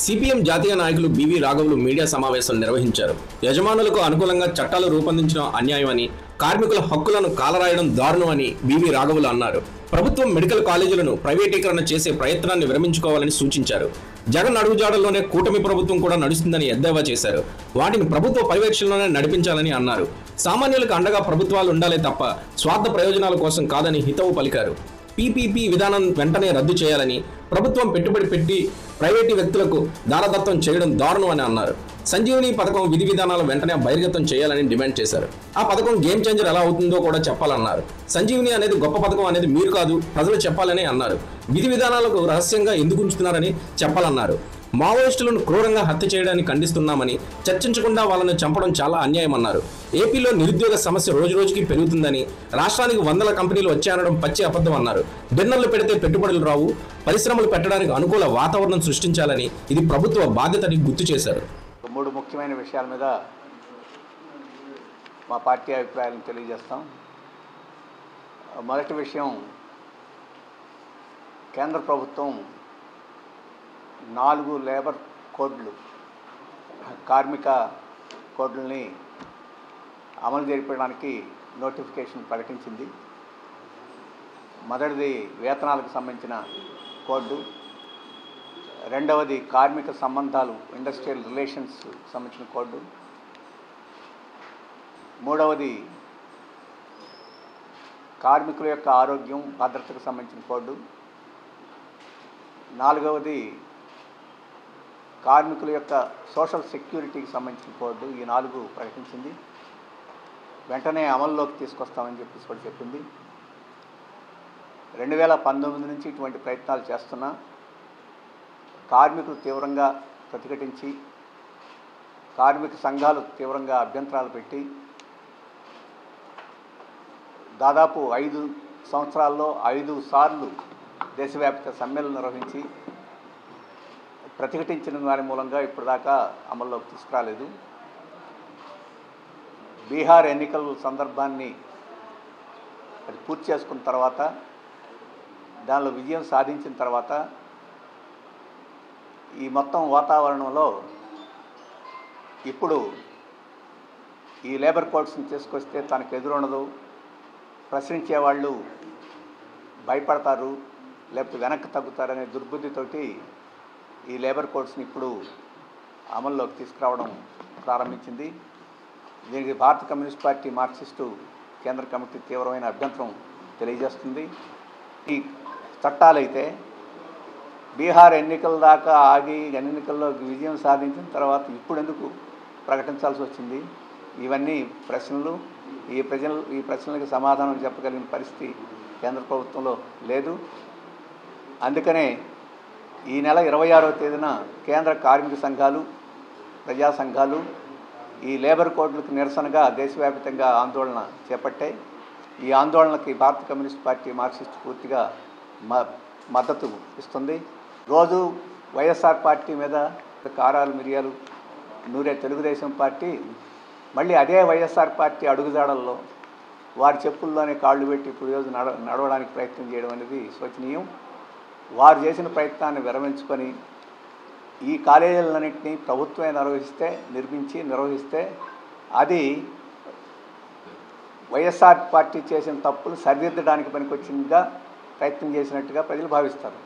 CPM జాతీయ నాయకులు BV రాఘవులు media సమావేశం నిర్వహించారు. యజమానులకు అనుకూలంగా చట్టాలు రూపొందించడం అన్యాయమని, కార్మికుల హక్కులను కాలరాయడం దారుణమని బివి రాఘవులు అన్నారు. ప్రభుత్వం మెడికల్ కాలేజీలను ప్రైవేటీకరణ చేసే ప్రయత్నాన్ని విరమించుకోవాలని సూచించారు. జగన్ అడుగుజాడల్లోనే కూటమి ప్రభుత్వం కూడా నడుస్తుందని ఎద్దేవా చేశారు. వాటిని ప్రభుత్వ పర్యవేక్షణలోనే నడిపించాలని అన్నారు. సామాన్యులకు అండగా ప్రభుత్వాలు ఉండాలే తప్ప స్వార్థ ప్రయోజనాల కోసం కాదని హితవు పలికారు. పీపీపీ విధానం వెంటనే రద్దు చేయాలని, ప్రభుత్వం పెట్టుబడి పెట్టి ప్రైవేటు వ్యక్తులకు దారదత్తం చేయడం దారుణం అని అన్నారు. సంజీవని పథకం విధి విధానాలు వెంటనే బహిర్గతం చేయాలని డిమాండ్ చేశారు. ఆ పథకం గేమ్ చేంజర్ ఎలా అవుతుందో కూడా చెప్పాలన్నారు. సంజీవని అనేది గొప్ప పథకం అనేది మీరు కాదు, ప్రజలు చెప్పాలని అన్నారు. విధి విధానాలకు రహస్యంగా ఎందుకు ఉంచుతున్నారని చెప్పాలన్నారు. మావోయిస్టులను క్రూరంగా హత్య చేయడాన్ని ఖండిస్తున్నామని, చర్చించకుండా వాళ్ళని చంపడం చాలా అన్యాయమన్నారు. ఏపీలో నిరుద్యోగ సమస్య రోజురోజుకి పెరుగుతుందని, రాష్ట్రానికి వందల కంపెనీలు వచ్చాయనడం పచ్చి అబద్ధం అన్నారు. డిన్నర్లు పెడితే పెట్టుబడులు రావు, పరిశ్రమలు పెట్టడానికి అనుకూల వాతావరణం సృష్టించాలని, ఇది ప్రభుత్వ బాధ్యతని గుర్తు చేశారు. 3 ముఖ్యమైన విషయాల మీద మా పార్టీ అభిప్రాయాలను తెలియజేస్తాం. మొదటి విషయం, కేంద్ర ప్రభుత్వం 4 లేబర్ కోడ్లు, కార్మిక కోడ్లని అమలు జరిపడానికి నోటిఫికేషన్ ప్రకటించింది. మొదటిది వేతనాలకు సంబంధించిన కోడ్డు, రెండవది కార్మిక సంబంధాలు, ఇండస్ట్రియల్ రిలేషన్స్ సంబంధించిన కోడ్డు, మూడవది కార్మికుల యొక్క ఆరోగ్యం భద్రతకు సంబంధించిన కోడ్డు, నాలుగవది కార్మికుల యొక్క సోషల్ సెక్యూరిటీకి సంబంధించిన కోడ్డు. ఈ 4 ప్రకటించింది. వెంటనే అమల్లోకి తీసుకొస్తామని చెప్పేసి కూడా చెప్పింది. 2019 నుంచి ఇటువంటి ప్రయత్నాలు చేస్తున్నా కార్మికులు తీవ్రంగా ప్రతిఘటించి, కార్మిక సంఘాలు తీవ్రంగా అభ్యంతరాలు పెట్టి, దాదాపు 5 సంవత్సరాల్లో 5 సార్లు దేశవ్యాప్త సమ్మెలు నిర్వహించి ప్రతిఘటించిన దాని మూలంగా ఇప్పటిదాకా అమల్లోకి తీసుకురాలేదు. బీహార్ ఎన్నికల సందర్భాన్ని అది పూర్తి చేసుకున్న తర్వాత, దానిలో విజయం సాధించిన తర్వాత ఈ మొత్తం వాతావరణంలో ఇప్పుడు ఈ లేబర్ కోడ్స్ని తీసుకొస్తే తనకు ఎదురుండదు, ప్రశ్నించే వాళ్ళు భయపడతారు, లేకపోతే వెనక్కి తగ్గుతారనే దుర్బుద్ధితోటి ఈ లేబర్ కోడ్స్ని ఇప్పుడు అమల్లోకి తీసుకురావడం ప్రారంభించింది. దీనికి భారత కమ్యూనిస్ట్ పార్టీ మార్క్సిస్టు కేంద్ర కమిటీ తీవ్రమైన అభ్యంతరం తెలియజేస్తుంది. ఈ చట్టాలైతే బీహార్ ఎన్నికల దాకా ఆగి ఎన్నికల్లో విజయం సాధించిన తర్వాత ఇప్పుడు ఎందుకు ప్రకటించాల్సి వచ్చింది? ఇవన్నీ ప్రశ్నలు. ఈ ప్రశ్నలకు సమాధానం చెప్పగలిగిన పరిస్థితి కేంద్ర ప్రభుత్వంలో లేదు. అందుకనే ఈ నెల 26వ తేదీన కేంద్ర కార్మిక సంఘాలు, ప్రజా సంఘాలు ఈ లేబర్ కోడ్లకు నిరసనగా దేశవ్యాప్తంగా ఆందోళన చేపట్టాయి. ఈ ఆందోళనకి భారత కమ్యూనిస్ట్ పార్టీ మార్క్సిస్ట్ పూర్తిగా మద్దతు ఇస్తుంది. రోజు వైఎస్ఆర్ పార్టీ మీద కారాలు మిరియాలు నూరే తెలుగుదేశం పార్టీ మళ్ళీ అదే వైఎస్ఆర్ పార్టీ అడుగుజాడల్లో వారి చెప్పుల్లోనే కాళ్ళు పెట్టి ఇప్పుడు రోజు నడవడానికి ప్రయత్నం చేయడం అనేది శోచనీయం. వారు చేసిన ప్రయత్నాన్ని విరమించుకొని ఈ కాలేజీలన్నింటినీ ప్రభుత్వమే నిర్వహిస్తే అది వైఎస్ఆర్ పార్టీ చేసిన తప్పులు సరిదిద్దడానికి పనికొచ్చిందిగా ప్రయత్నం చేసినట్టుగా ప్రజలు భావిస్తారు.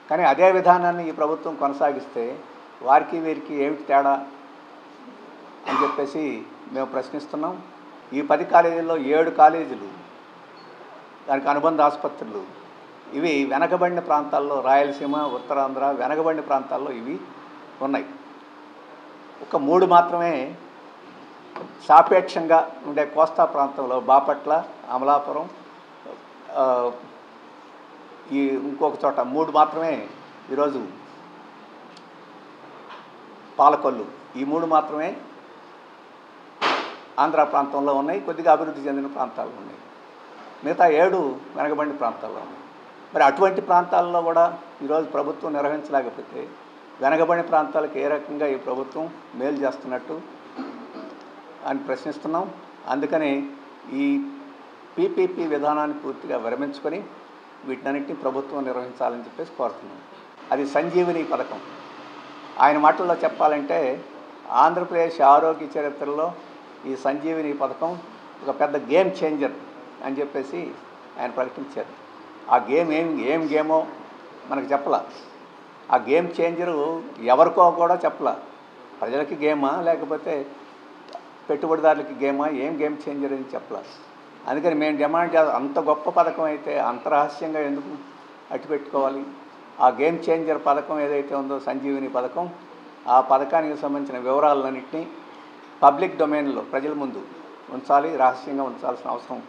కానీ అదే విధానాన్ని ఈ ప్రభుత్వం కొనసాగిస్తే వారికి వీరికి ఏమిటి తేడా అని చెప్పేసి మేము ప్రశ్నిస్తున్నాం. ఈ 10 కాలేజీల్లో 7 కాలేజీలు, దానికి అనుబంధ ఆసుపత్రులు, ఇవి వెనకబడిన ప్రాంతాల్లో, రాయలసీమ, ఉత్తరాంధ్ర వెనకబడిన ప్రాంతాల్లో ఇవి ఉన్నాయి. ఒక 3 మాత్రమే సాపేక్షంగా ఉండే కోస్తా ప్రాంతంలో బాపట్ల, అమలాపురం, ఈ ఇంకొక చోట 3 మాత్రమే ఈరోజు పాలకొల్లు, ఈ 3 మాత్రమే ఆంధ్ర ప్రాంతంలో ఉన్నాయి. కొద్దిగా అభివృద్ధి చెందిన ప్రాంతాలు ఉన్నాయి. మిగతా 7 వెనకబడిన ప్రాంతాల్లో ఉన్నాయి. మరి అటువంటి ప్రాంతాల్లో కూడా ఈరోజు ప్రభుత్వం నిర్వహించలేకపోతే వెనకబడిన ప్రాంతాలకు ఏ రకంగా ఈ ప్రభుత్వం మేలు చేస్తున్నట్టు అని ప్రశ్నిస్తున్నాం. అందుకని ఈ పీపీపీ విధానాన్ని పూర్తిగా విరమించుకొని వీటన్నిటిని ప్రభుత్వం నిర్వహించాలని చెప్పేసి కోరుతున్నాం. అది సంజీవని పథకం. ఆయన మాటల్లో చెప్పాలంటే ఆంధ్రప్రదేశ్ ఆరోగ్య చరిత్రలో ఈ సంజీవిని పథకం ఒక పెద్ద గేమ్ చేంజర్ అని చెప్పేసి ఆయన ప్రకటించారు. ఆ గేమ్ ఏం గేమో మనకు చెప్పలా. ఆ గేమ్ చేంజరు ఎవరికో కూడా చెప్పలా. ప్రజలకి గేమా లేకపోతే పెట్టుబడిదారులకి గేమా, ఏం గేమ్ చేంజర్ అని చెప్పలా. అందుకని మేము డిమాండ్ చేస్తాం, అంత గొప్ప పథకం అయితే అంత రహస్యంగా ఎందుకు అట్టి పెట్టుకోవాలి? ఆ గేమ్ చేంజర్ పథకం ఏదైతే ఉందో సంజీవిని పథకం, ఆ పథకానికి సంబంధించిన వివరాలన్నింటినీ పబ్లిక్ డొమైన్లో ప్రజల ముందు ఉంచాలి. రహస్యంగా ఉంచాల్సిన అవసరం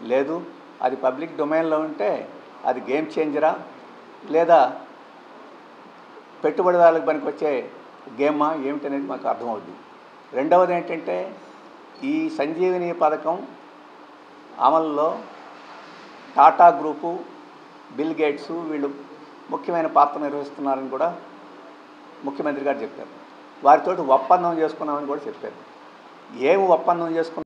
లేదు. అది పబ్లిక్ డొమైన్లో ఉంటే అది గేమ్ చేంజరా లేదా పెట్టుబడిదారులకు పనికొచ్చే గేమా ఏమిటనేది మాకు అర్థమవుద్ది. రెండవది ఏంటంటే ఈ సంజీవిని పథకం అమలులో టాటా గ్రూపు, బిల్ గేట్స్ వీళ్ళు ముఖ్యమైన పాత్ర నిర్వహిస్తున్నారని కూడా ముఖ్యమంత్రి గారు చెప్పారు. వారితో ఒప్పందం చేసుకున్నామని కూడా చెప్పారు. ఏమి ఒప్పందం చేసుకున్నాం?